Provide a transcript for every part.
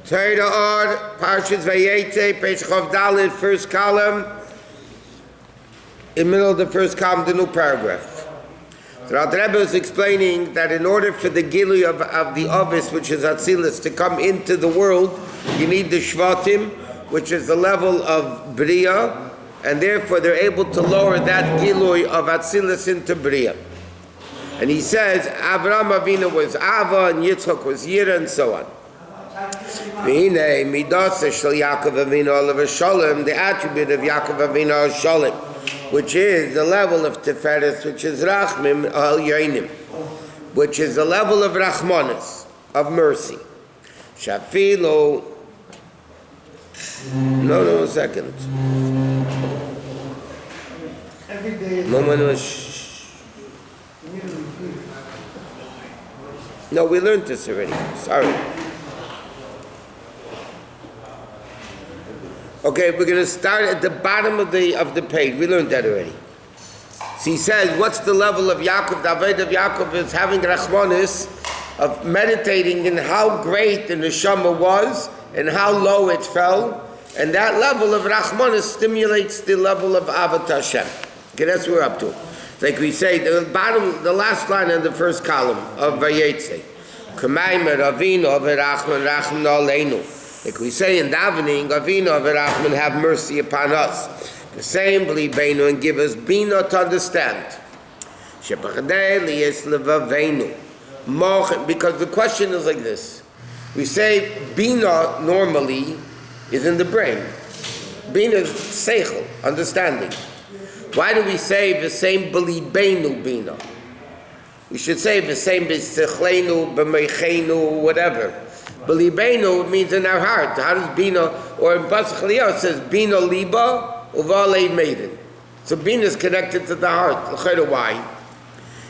Torah Or, Parshas Vayetze, Page Chav Daled, first column, in the middle of the first column, the new paragraph. So the Rabbi is explaining that in order for the Gilui of the Ovis, which is Atzilus, to come into the world, you need the Shvatim, which is the level of Bria, and therefore they're able to lower that Gilui of Atzilus into Bria. And he says, Avraham Avinu was Ava, and Yitzchak was Yira, and so on. The attribute of Yaakov Avinu is Shalom, which is the level of Tiferes, which is Rachmim al Yoinim, which is the level of Rachmanis, of mercy. Shafilo. No, a second. No, we learned this already. Sorry. Okay, we're going to start at the bottom of the page. We learned that already. So he says, what's the level of Yaakov? The Aved of Yaakov is having Rachmanis, of meditating in how great the Neshama was and how low it fell. And that level of Rachmanis stimulates the level of Avat Hashem. Okay, that's what we're up to. Like we say, the last line in the first column of Vayetze. K'maymer Avinu v'rachman rachman aleinu. Like we say in davening, Avinu v'rachman, have mercy upon us. The same, b'libeinu, and give us bina to understand. Shepachdei liyes levavenu. Because the question is like this. We say bina normally is in the brain. Bina is seichel, understanding. Why do we say the same b'libeinu bina? We should say the same b'sechlenu, b'meichenu, whatever. B'libeinu means in our heart. How does bina, or in Pasuk Chaliyah it says bina liba uvalei maiden. So bina is connected to the heart. Why?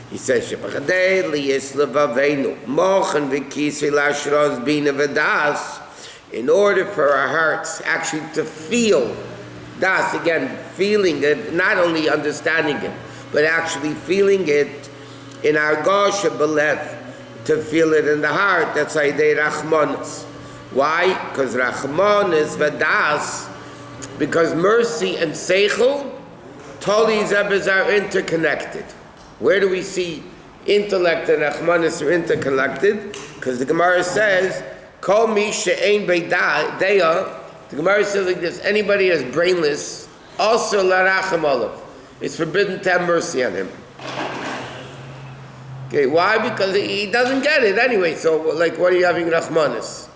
He says shepachadei liyis levavenu mochen v'kisei lashros bina v'das. In order for our hearts actually to feel das, again, feeling it, not only understanding it, but actually feeling it in our gosha belev, to feel it in the heart. That's why they Rachmanis. Why? Because Rachmanis v'das, because mercy and seichel, totally zebes are interconnected. Where do we see intellect and Rachmanis are interconnected? Because the Gemara says, Kol mi she'ein beideya. The Gemara says like this: anybody that's brainless, also larachem olav. It's forbidden to have mercy on him. Okay, why? Because he doesn't get it anyway. So, like, what are you having Rachmanis?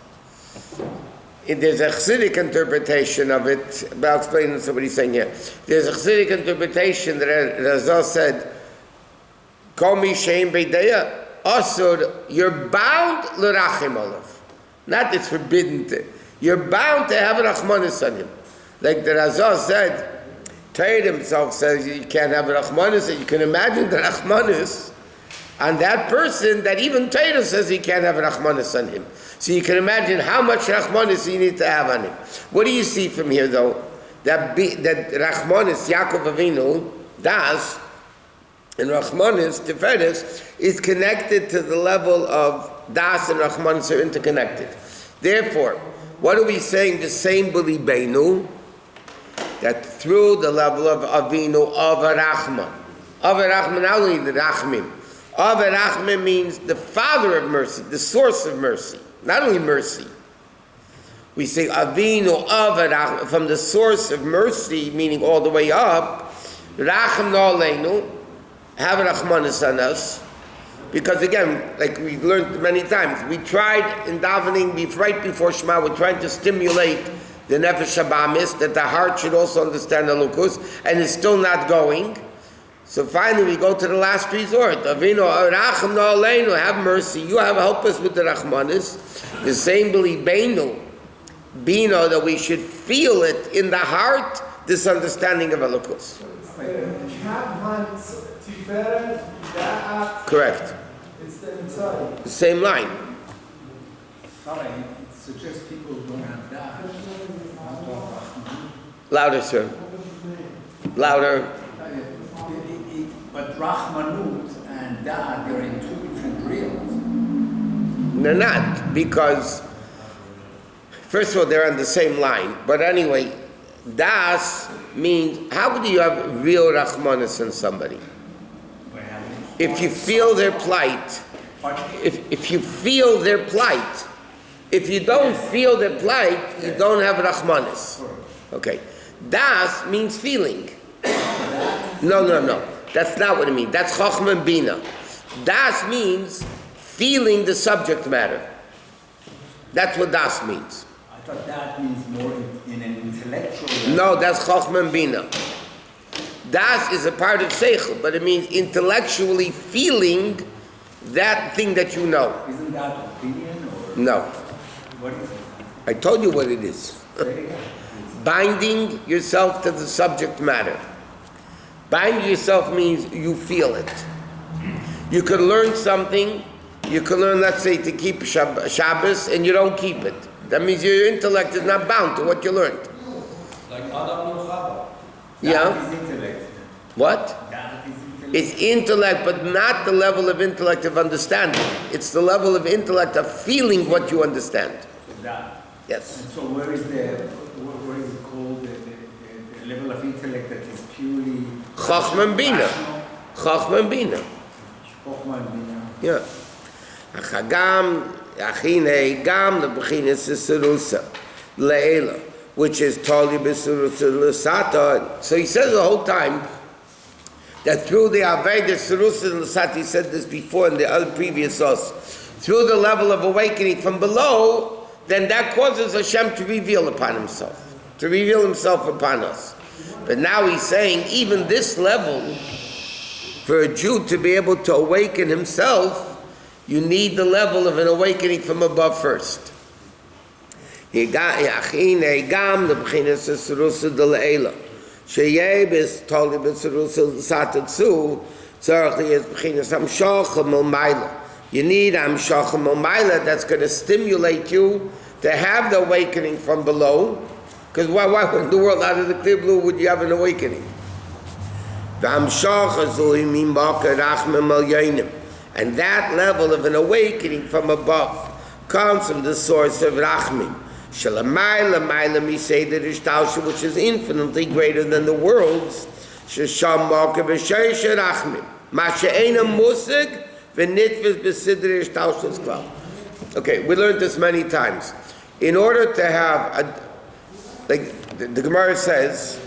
There's a Chassidic interpretation of it, but I'll explain what he's saying here. There's a Chassidic interpretation that Razal said, Kol mi she'ein beideya, also you're bound l'rachem olav. Not it's forbidden to. You're bound to have a Rachmanis on him. Like the Razal said, Torah himself says you can't have a Rachmanis, and you can imagine the Rachmanis on that person that even Torah says he can't have a Rachmanis on him. So you can imagine how much Rachmanis you need to have on him. What do you see from here though? That Rachmanis, Yaakov Avinu, Das, and Rachmanis, Tiferes, is connected to the level of Das and Rachmanis are interconnected. Therefore, what are we saying? The same b'libeinu, that through the level of Avinu, Avarachman, not only the Rachmim. Avarachman means the father of mercy, the source of mercy, not only mercy. We say Avinu, Avarachman, from the source of mercy, meaning all the way up, Racham Na'aleinu, have Rachmanis on us. Because again, like we learned many times, we tried in davening, right before Shema, we're trying to stimulate the Nefesh Habamis, that the heart should also understand the Lukus, and it's still not going. So finally we go to the last resort. Avinu, Racham Na'aleinu, have mercy. You help us with the Rachmanis. The same b'libeinu, Bina, that we should feel it in the heart, this understanding of Lukus. Correct. It's the inside. The same line. Sorry, it suggests people don't have that. Louder, sir. Louder. But Rahmanut and Da'at, they're in two different realms. They're not, because First of all, they're on the same line. But anyway, das means, how do you have real rachmanis in somebody? If you feel their plight, if you feel their plight, if you don't feel their plight, you don't have rachmanis. Okay. Das means feeling. No. That's not what it means. That's chokhmah and bina. Das means feeling the subject matter. That's what das means. I thought that means more in an intellectual way. No, that's chokhmah and bina. Das is a part of seichel, but it means intellectually feeling that thing that you know. Isn't that opinion or? No. What is it? I told you what it is. Binding yourself to the subject matter. Binding yourself means you feel it. You could learn something, you could learn, let's say, to keep Shabbos, and you don't keep it. That means your intellect is not bound to what you learned. Like Adam and Chava. Yeah? That is intellect. What? That is intellect. It's intellect, but not the level of intellect of understanding. It's the level of intellect of feeling what you understand. That. Yes. And so where is it called, the level of intellect that is purely Chokhmah and bina. rational? Chokhmah and bina. Chokhmah and bina. Yeah. Achagam, achine, gam, the bechinas is serusa, le'ela, which is totally besurusa l'sata. So he says the whole time that through the Aveda serusa l'sata, he said this before in the other previous us, through the level of awakening from below, then that causes Hashem to reveal upon himself, to reveal himself upon us. But now he's saying even this level, for a Jew to be able to awaken himself, you need the level of an awakening from above first. He got gam the b'chinas serusa d'le'ela. Sheyeh is totally b'serusa satatzu. Tzarich is b'chinas hamshachah milmayla. You need hamshachah milmayla that's going to stimulate you to have the awakening from below. Because why in the world out of the clear blue would you have an awakening? And that level of an awakening from above comes from the source of Rachmim. Which is infinitely greater than the worlds. Okay, we learned this many times. In order to have, like the Gemara says,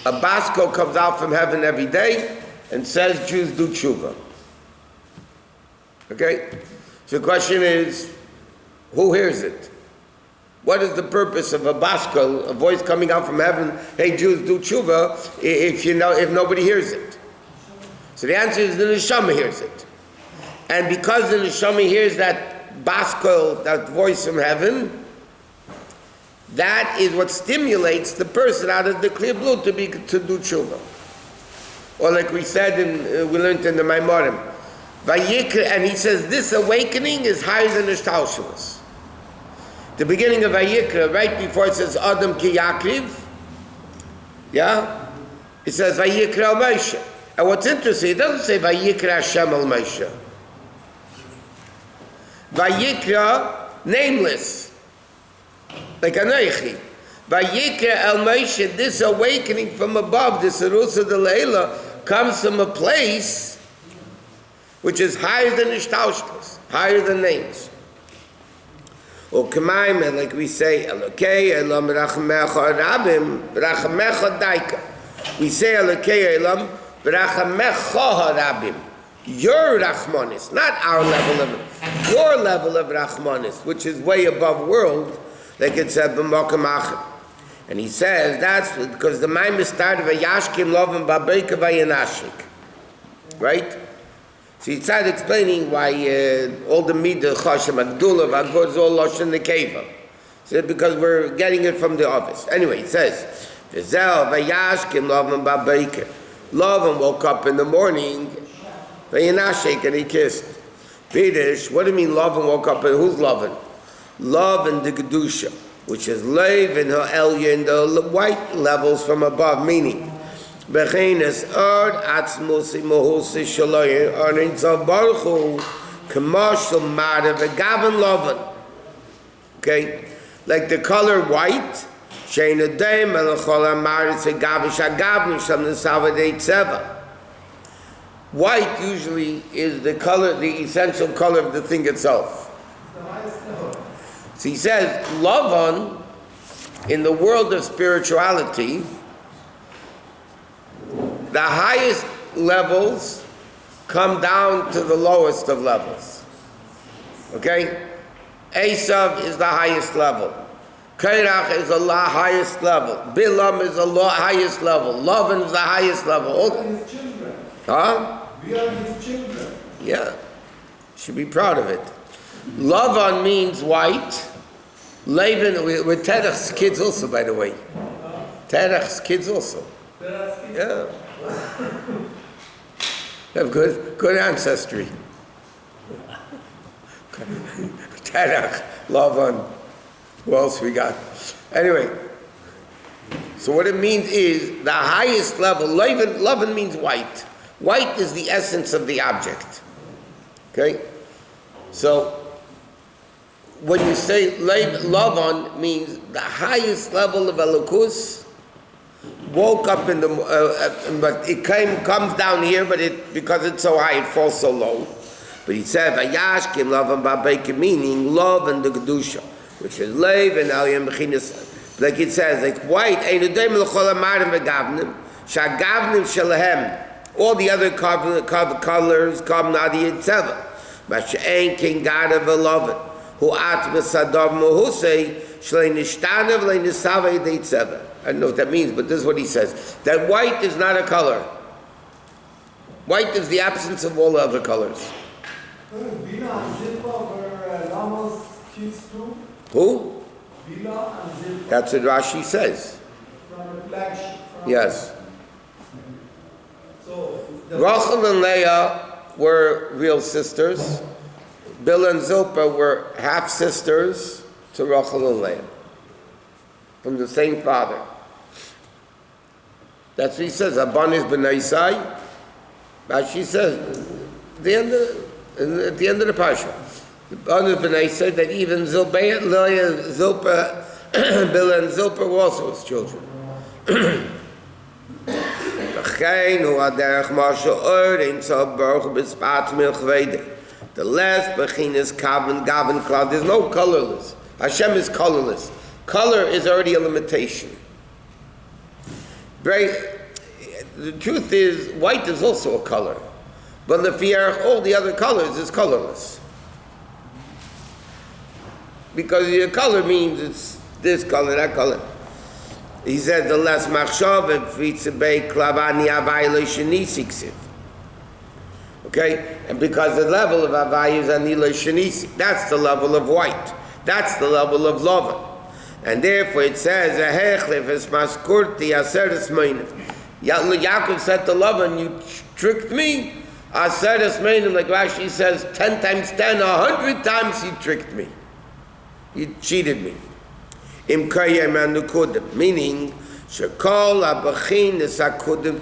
a basko comes out from heaven every day and says Jews do tshuva. Okay? So the question is, who hears it? What is the purpose of a basko, a voice coming out from heaven, hey Jews do tshuva, if nobody hears it? So the answer is the neshama hears it. And because the neshama hears that basko, that voice from heaven, that is what stimulates the person out of the clear blue to do tshuva. Or like we said, we learned in the Maimorim, Vayikra, and he says this awakening is higher than the Shtalshalas. The beginning of Vayikra, right before it says Adam ki Yakriv, yeah, it says Vayikra al Moshe. And what's interesting, it doesn't say Vayikra Hashem al Moshe. Vayikra, nameless, like Anoichi. Vayikra al Moshe, this awakening from above, this Arusa de Leila, comes from a place which is higher than Ishtalshtas, higher than names. Or Kamaim, like we say, Elokei, Elam, Rachamecha, Rabim, Rachamecha Daika. We say Elokei, Elam, Rachamecha, Rabim. Your Rachmanis, not our level of, your level of Rachmanis, which is way above world, like it said, B'mokam Achim. And he says, that's because the Maim is started by Yashkim, Lavan, Babeka, Vayanashik. Right? So he started explaining why all the Midah, Choshem, Agdullah, Agod is all Loshen Nekeva. So because we're getting it from the office. Anyway, it says, V'zel, Vayashkim, Lavan, Babeka. Lavan woke up in the morning, Vayanashik, and he kissed. Pidish, what do you mean Lavan woke up, and who's Lavan? Love and the Kedusha, which is Leiv and Ha'elya in the white levels from above, meaning Bechenes Ard Atzmusi Mohusi Shaloy Arnin Zabarchu Kamashal Mada Vegavan Lavan. Okay? like the color white. White usually is the color, the essential color of the thing itself. So he says, Lavan, in the world of spirituality, the highest levels come down to the lowest of levels. Okay? Esav is the highest level. Kairach is the highest level. Bilam is the highest level. Lavan is the highest level. We are his children. Huh? We are his children. Yeah. Should be proud of it. Lavan means white. Lavan, we're Terach's kids also, by the way. Terach's kids also. Yeah. They have good ancestry. Terach, Lavan. Who else we got? Anyway, so what it means is the highest level. Lavan means white. White is the essence of the object. Okay? So, when you say Lavan means the highest level of Elokus, woke up in the, but it comes down here, but because it's so high, it falls so low. But he said, Vayashkim Lavan Babeke, meaning love and the Kedusha, which is Leiv and Aliyah Mechinas. Like it says, like white, all the other colors come not the Yitzhava. Masha'en King God of Lavan, who atma Sadav Mohusei, Shlei Nishtanav Le Nisava Yitzhava. I don't know what that means, but this is what he says. That white is not a color. White is the absence of all other colors. Bila and Zilpa were Lama's kids too. Who? Bila and Zilpa. That's what Rashi says. From the flagship. Yes. So, Rachel and Leah were real sisters. Bilhah and Zilpah were half sisters to Rachel and Leah, from the same father. That's what he says. Abanis b'nai Isai. Rashi says at the end of the parsha. Abanis b'nai Isai, that even Zilpah, Leah, Zilpah, Bilhah and Zilpah were also his children. The last bechinas kavan gavan cloud. There's no colorless. Hashem is colorless. Color is already a limitation. The truth is, white is also a color, but the fiarch, all the other colors is colorless. Because your color means it's this color, that color. He said the last machshav v'tzibei klavani avay shenisiktiv. Okay, and because the level of avay is anila shenisik, that's the level of white. That's the level of Lavan, and therefore it says ahechlef es maskurti aseres meinim. Yaakov said to Lavan, "You tricked me." Aseres meinim, like Rashi says, 10 times 10, 100 times you tricked me. You cheated me. Im kayem anukudim, meaning shekol abachin nesakudim.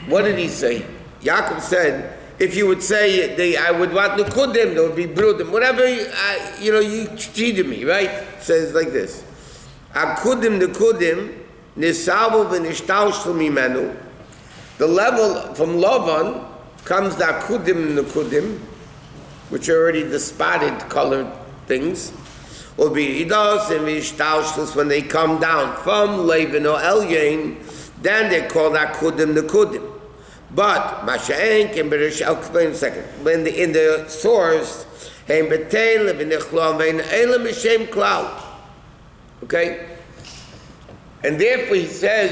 What did he say? Yaakov said, if you would say I would want nukudim, there would be brudim. Whatever you cheated me, right? It says like this: akudim nukudim nisavu v'nishtaushlu mimenu. The level from Lavan comes the akudim nukudim, which are already the spotted colored things. Or biridos and vishtaushlos, when they come down from Lavan or Elyain, then they're called akudim nukudim. But masha'en can be. I'll explain in a second. When in the source, hein betel v'nechlo vein elam b'shem klal. Okay, and therefore he says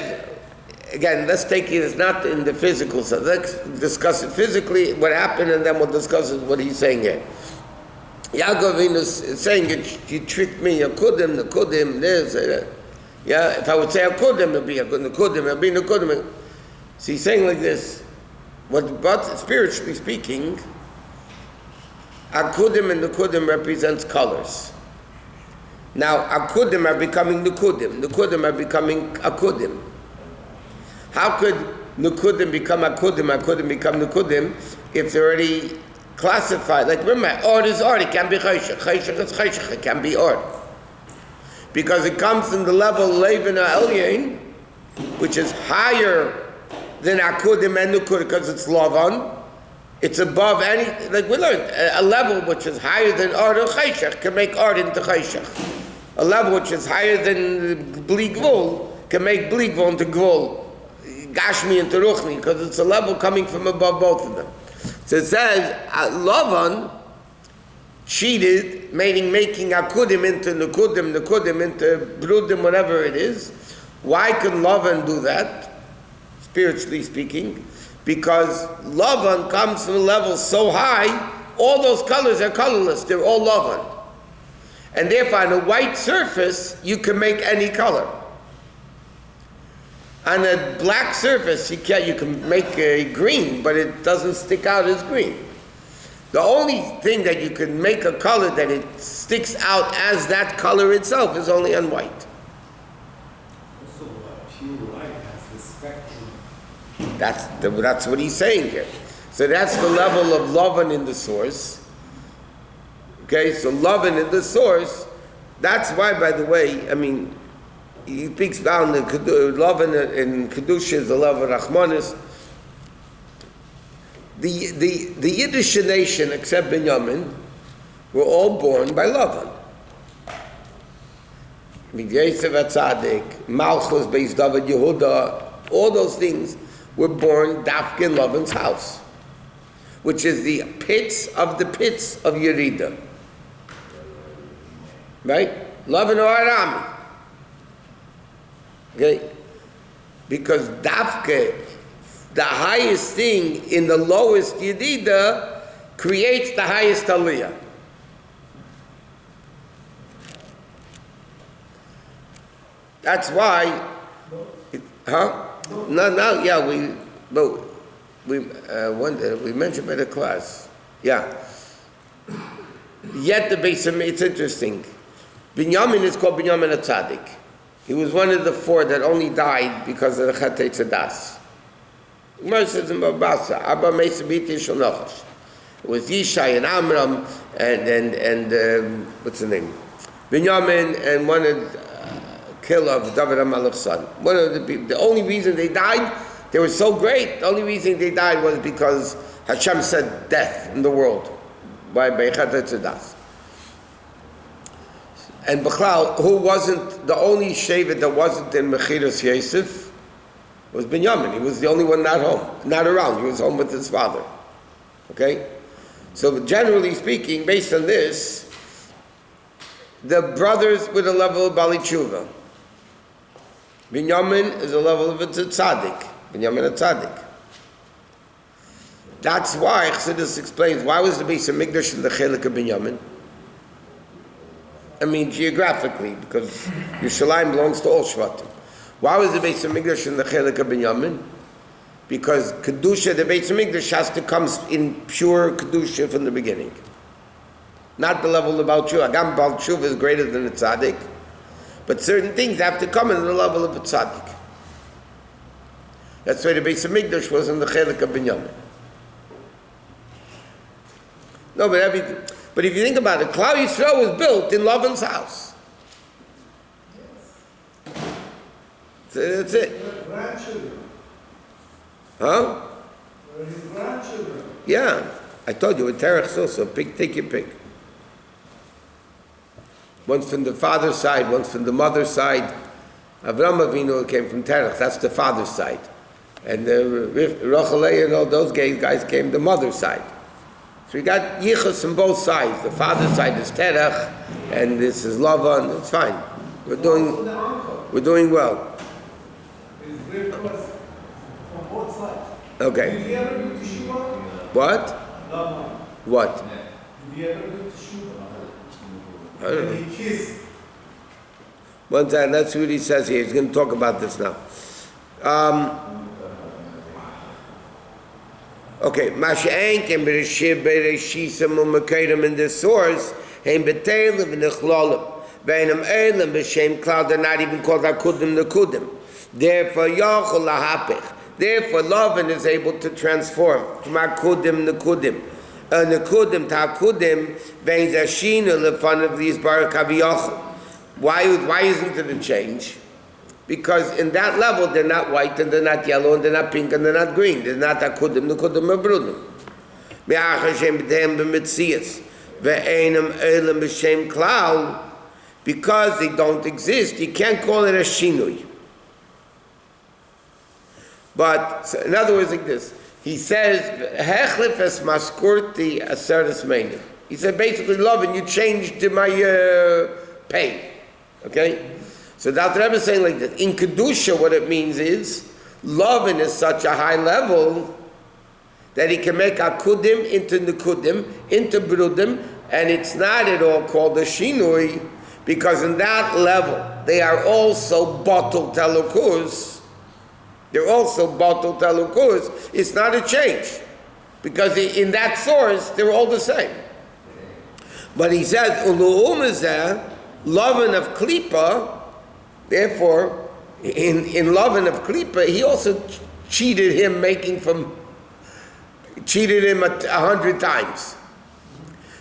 again. Let's take it. It's not in the physical sense. Let's discuss it physically. What happened, and then we'll discuss what he's saying here. Yaakov is saying, you tricked me, Akudim, Nakudim, this, yeah, if I would say Akudim, it would be Nakudim, it would be Nakudim. So he's saying like this, but spiritually speaking, Akudim and Nakudim represents colors. Now, Akudim are becoming Nakudim, Nakudim are becoming Akudim. How could Nakudim become Akudim, Akudim become Nakudim, if they're already classified? Like remember, or is or, it can be chayshach, chayshach is chayshach, it can be or. because it comes in the level Lavan Elyon, which is higher than Akudim and Nukud, because it's Lavan. It's above any, like we learned, a level which is higher than Ard or Chayshach can make Ard into Chayshach. A level which is higher than Bli Gvul can make Bli Gvul into Gvul, Gashmi into Ruchni, because it's a level coming from above both of them. So it says, Lavan cheated, meaning making Akudim into Nukudim, Nukudim into Brudim, whatever it is. Why could Lavan do that, spiritually speaking? Because Lavan comes from a level so high, all those colors are colorless, they're all Lavan. And therefore, on a white surface, you can make any color. On a black surface, you can make a green, but it doesn't stick out as green. The only thing that you can make a color that it sticks out as that color itself is only on white. Also, pure light has the spectrum. That's what he's saying here. So that's the level of Lavan in the source. Okay, so Lavan in the source, that's why, by the way, I mean, he speaks down the Lavan in Kedusha is the level of Rachmanis. The Yiddish nation, except Binyamin, were all born by Lavan. I mean, Yosef Atzadik, Malchus, Beis David, Yehuda, all those things were born Dafka in Lavan's house, which is the pits of Yerida. Right? Lavan or Arami. Okay? Because Dafka, the highest thing in the lowest Yedida, creates the highest Aliyah. That's why, No, yeah, we mentioned by the class. Yeah. Yet the base of it's interesting. Binyamin is called Binyamin Atzadik. He was one of the four that only died because of the Chatei Tzadas. Gemara says in Babasa, Abba Mesa Biti Shalochash. It was Yishai and Amram and what's the name? Binyamin and one of kill of David HaMelech's son. One of the people, the only reason they died, they were so great, the only reason they died was because Hashem said death in the world by Chatei Tzadas. And Bechlal, who wasn't, the only Shevet that wasn't in Mechiras Yosef was Binyamin. He was the only one not home, not around. He was home with his father. Okay? So generally speaking, based on this, the brothers with a level of Bali Tshuva. Binyamin is a level of a tzaddik. Binyamin a tzaddik. That's why Chassidus explains why was the Beis HaMikdash in the Chelik of Binyamin. I mean geographically, because Yerushalayim belongs to all Shvatim. Why was the Beis HaMikdash in the Chelik of Binyamin? Because Kedusha, the Beis HaMikdash has to come in pure Kedusha from the beginning. Not the level of Baal Tshuva. Agam Baal Tshuva is greater than a tzaddik, but certain things have to come in the level of a tzaddik. That's why the Beis HaMikdash was in the Chelik of Binyamin. No, but if you think about it, Klal Yisrael was built in Lavan's house. So that's it. Grandchildren. Huh? His grandchildren. Yeah. I told you, with Terech also, take your pick. One's from the father's side, one's from the mother's side. Avram Avinu came from Terech, that's the father's side. And Rochelei and all those guys came the mother's side. So we got yichus on both sides. The father's side is Terech, and this is Lavan. It's fine. We're doing well. His great was from both sides. Okay. Did he ever do Teshuvah? What? Lavan. What? Did he ever do Teshuvah? I don't know. Did he kiss? One time, that's what he says here. He's going to talk about this now. Okay, Masha'ank and Bereshisa Mumakadim in this source, Haim Betelim and Echlalim, Vainam Elam B'Shem Cloud, they're not even called Akudim Nakudim. Therefore, Yachol Lahapich. Therefore, Lavan is able to transform from Akudim Nakudim. Nakudim to Akudim, Vain Zashina, Lefan of these Barak Aviyachol. Why isn't it a change? Because in that level, they're not white, and they're not yellow, and they're not pink, and they're not green. They're not akudim, nekudim, or brudim. Because they don't exist, you can't call it a shinui. But so in other words, like this, he says, "Hechlif es maskurti aseres menim." He said, basically, love, and you changed my pay. Okay? So Dr. Rebbe is saying like this. In Kedusha, what it means is, loving is such a high level that he can make akudim into nekudim, into brudim, and it's not at all called a shinui, because in that level, they are also bottled telukus. They're also bottled telukus. It's not a change, because in that source, they're all the same. But he says, Ulu'um izeh, lovin of Klippa, therefore, in lovin of Klippa, he also cheated him, cheated him 100 times.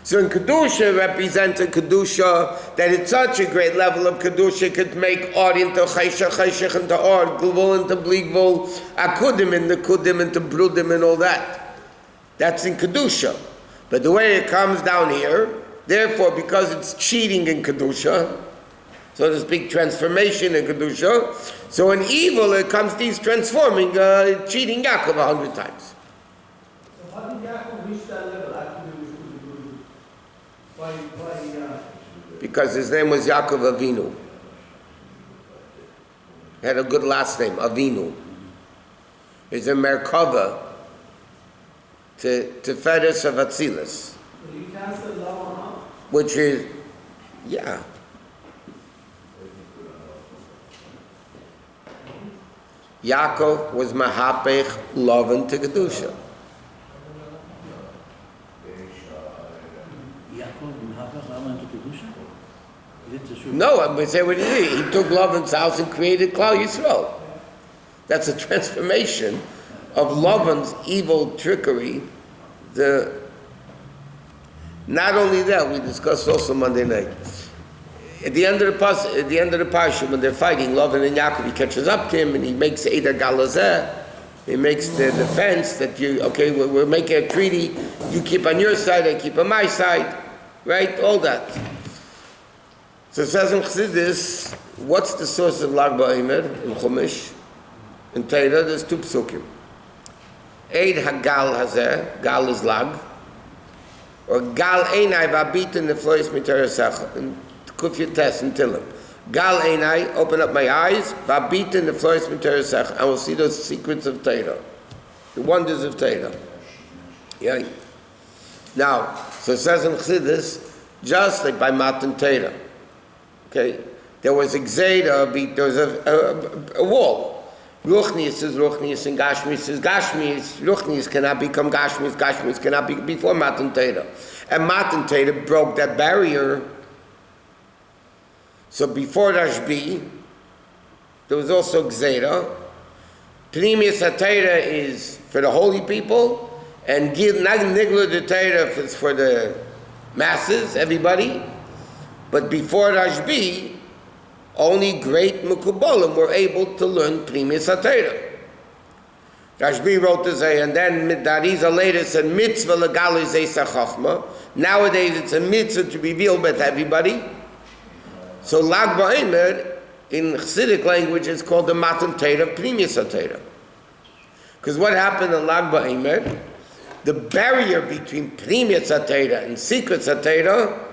So in Kedusha represents a Kedusha that it's such a great level of Kedusha could make Or into Cheshach into Or, Gvul into Bligvul, Akudim into Kudim into Brudim and all that. That's in Kedusha. But the way it comes down here, therefore, because it's cheating in Kedusha, so to speak, transformation in Kedusha, so in evil it comes to these transforming, cheating Yaakov 100 times. So how did Yaakov reach that level after he was Because his name was Yaakov Avinu. He had a good last name, Avinu. He's a Merkava to Fedes of Atzilus. So you cancel Lavan out? Which is, yeah. Yaakov was Mahapech Lavan to Kedusha. No, I'm going to say what he did. He took Lavan's house and created Klal Yisrael. That's a transformation of Lavan's evil trickery. Not only that, we discussed also Monday night. At the end of the parsha, when they're fighting, Lavan and Yaakov, he catches up to him and he makes Eidah Galazeh. He makes the defense that we're making a treaty. You keep on your side, I keep on my side, right? All that. So it says in Chassidus, what's the source of Lag BaOmer in Chumash? In Torah, there's 2 psukim. Eid Hagal Hazeh, Gal is Lag, or Gal Einai V'Abitin Neflois Mitarasecha, in Kufya Tes in Tilim. Gal Einai, open up my eyes, V'Abitin Neflois Mitarasecha, I will see those secrets of Torah, the wonders of Torah. Yeah. Now, so it says in Chassidus, just like by Matan Torah. Okay, there was a gzeira, there was a wall. Ruchnius is Ruchnius and Gashmius is Gashmius. Ruchnius cannot become Gashmius, Gashmius cannot be before Matan Torah. And Matan Torah broke that barrier. So before Rashbi, there was also gzeira. Pnimius HaTorah is for the holy people, and Nigla the Torah is for the masses, everybody. But before Rashbi, only great Mekubalim were able to learn Pnimius HaTorah. Rashbi wrote the Zayah, and then Dariza later said, Mitzvah legali Zeisa Chachma. Nowadays it's a mitzvah to reveal to everybody. So Lag BaOmer, in Chassidic language, is called the Matan Torah, Pnimius HaTorah. Because what happened in Lag BaOmer, the barrier between Pnimius HaTorah and Secrets HaTorah,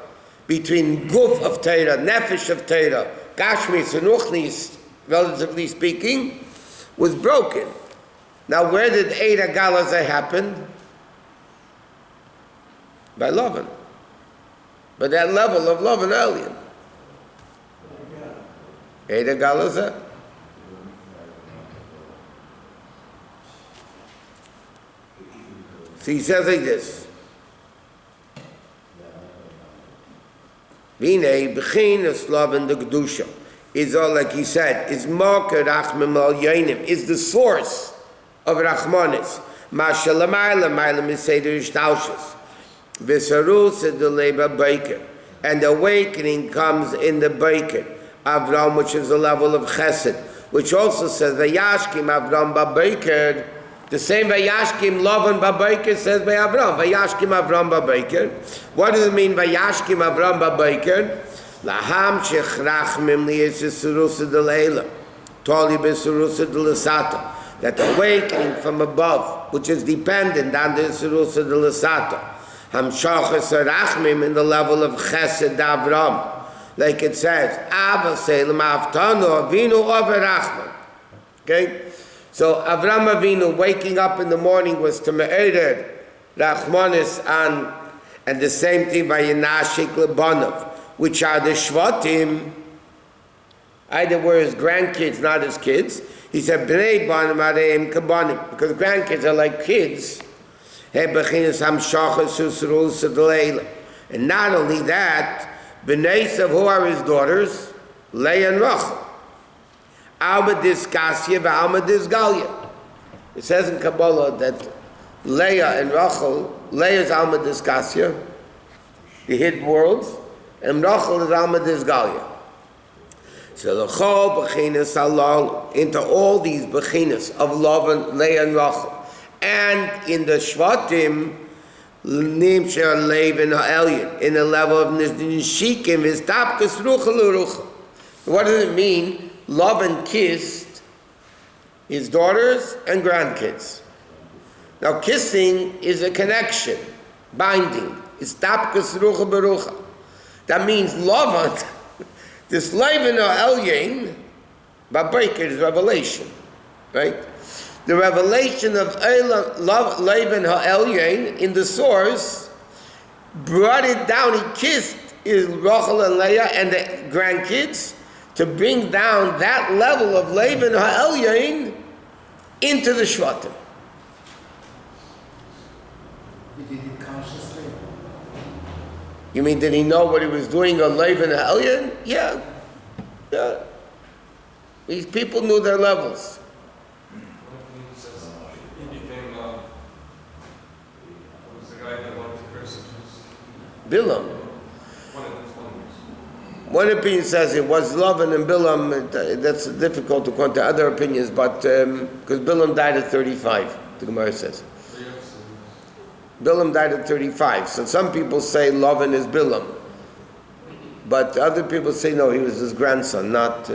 between Guf of Torah, Nefesh of Torah, Gashmis and Ruchnis, relatively speaking, was broken. Now where did Eidah Galazeh happen? By Lavan. By that level of Lavan alien. Eidah Galazeh. So he says like this. V'nei b'chinas Lavan the Kedusha is all, like he said, is Moker Rachmim al Yoinim, is the source of Rachmanis. Masha l'mayla, mayla miseder ishtaushas. V'sarus eduleba baker. And the awakening comes in the Beiker. Avram, which is the level of Chesed, which also says, Vayashkim Avram Ba'Beiker. The same Vayashkim Lavan Ba'Beiker says by Avram. Vayashkim Avram Ba'Beiker. What does it mean, Vayashkim Avram Ba'Beiker? Laham shechrachmim liyesirusa delayla. Toli besirusa delasata. That the awakening from above, which is dependent on the sirusa delasata. Hamshachas arachmim in the level of Chesed Avram. Like it says, Abba Selim Avtano Avinu Averachman. Okay? So Avram Avinu waking up in the morning was to me'ered Rachmanis on, and the same thing by Yenashik Lebanov, which are the Shvatim, either were his grandkids, not his kids. He said, Bnei Banim Areim Kabanim, because grandkids are like kids. And not only that, B'nei of who are his daughters, Leah and Rachel. Alma Diskasya v'Alma Disgalia. It says in Kabbalah that Leah and Rachel, Leah is Alma Diskasya, the hidden worlds, and Rachel is Alma Disgalia. So l'chol b'chinas halal, into all these b'chinas of Lavan, Leah and Rachel, and in the Shvatim, Nimsha Lavan ha'elyon, in the level of Nishikim, is tapkas rucha l'rucha. What does it mean? Lavan kissed his daughters and grandkids. Now kissing is a connection, binding. It's tapkas rucha b'rucha. That means Lavan, this Lavan ha'elyon, Ba'Beiker is revelation, right? The revelation of Lavan ha'elyon in the source brought it down. He kissed his Rachel and Leah and the grandkids to bring down that level of Lavan ha'elyon into the Shvatim. He did it consciously. You mean, did he know what he was doing on Lavan ha'elyon? Yeah. These people knew their levels. Bilam. One opinion says it was Lavan and Bilam. That's difficult to quote. Other opinions, but because Bilam died at 35, the Gemara says. Bilam died at 35. So some people say Lavan is Bilam, but other people say no, he was his grandson, not.